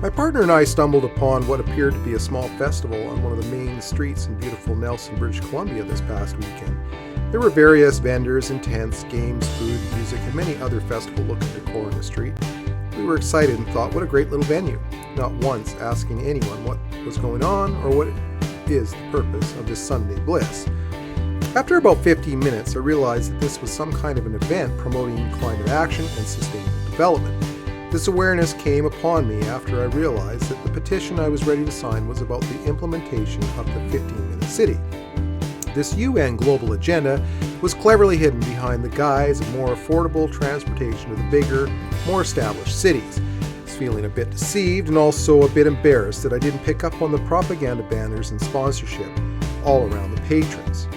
My partner and I stumbled upon what appeared to be a small festival on one of the main streets in beautiful Nelson, British Columbia this past weekend. There were various vendors and tents, games, food, music, and many other festival-looking decor on the street. We were excited and thought, what a great little venue, not once asking anyone what was going on or what is the purpose of this Sunday bliss. After about 15 minutes, I realized that this was some kind of an event promoting climate action and sustainable development. This awareness came upon me after I realized that the petition I was ready to sign was about the implementation of the 15-minute city. This UN global agenda was cleverly hidden behind the guise of more affordable transportation to the bigger, more established cities. I was feeling a bit deceived and also a bit embarrassed that I didn't pick up on the propaganda banners and sponsorship all around the patrons.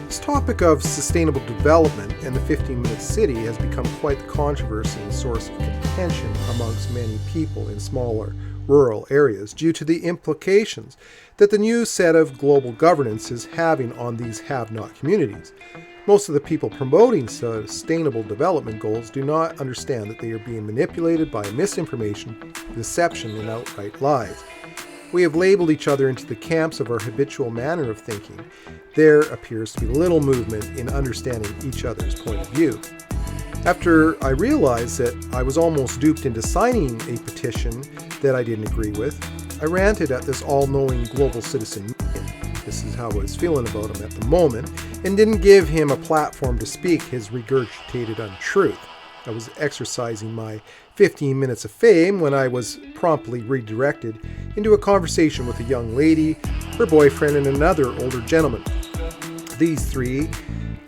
This topic of sustainable development and the 15-minute city has become quite the controversy and source of contention amongst many people in smaller rural areas due to the implications that the new set of global governance is having on these have-not communities. Most of the people promoting sustainable development goals do not understand that they are being manipulated by misinformation, deception, and outright lies. We have labeled each other into the camps of our habitual manner of thinking. There appears to be little movement in understanding each other's point of view. After I realized that I was almost duped into signing a petition that I didn't agree with, I ranted at this all-knowing global citizen. This is how I was feeling about him at the moment, and didn't give him a platform to speak his regurgitated untruth. I was exercising my 15 minutes of fame when I was promptly redirected into a conversation with a young lady, her boyfriend, and another older gentleman. These three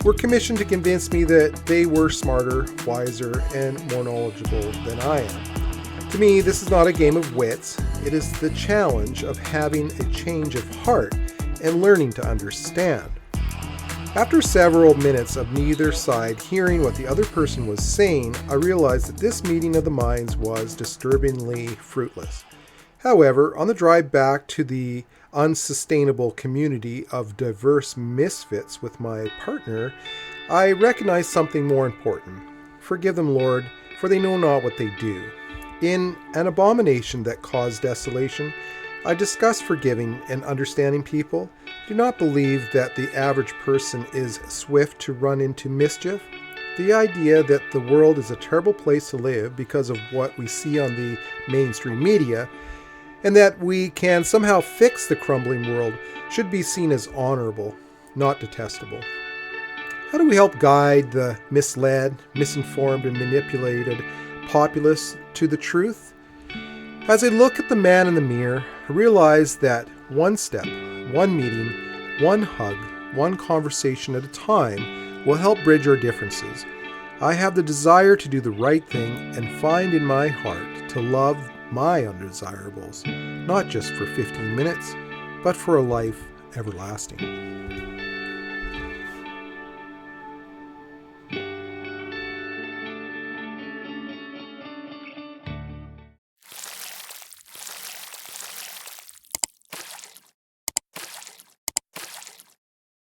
were commissioned to convince me that they were smarter, wiser, and more knowledgeable than I am. To me, this is not a game of wits. It is the challenge of having a change of heart and learning to understand. After several minutes of neither side hearing what the other person was saying, I realized that this meeting of the minds was disturbingly fruitless. However, on the drive back to the unsustainable community of diverse misfits with my partner, I recognized something more important. Forgive them, Lord, for they know not what they do. In An Abomination That Caused Desolation, I discussed forgiving and understanding people. Do not believe that the average person is swift to run into mischief. The idea that the world is a terrible place to live because of what we see on the mainstream media, and that we can somehow fix the crumbling world, should be seen as honorable, not detestable. How do we help guide the misled, misinformed, and manipulated populace to the truth? As I look at the man in the mirror, I realize that one step, one meeting, one hug, one conversation at a time will help bridge our differences. I have the desire to do the right thing and find in my heart to love my undesirables, not just for 15 minutes, but for a life everlasting.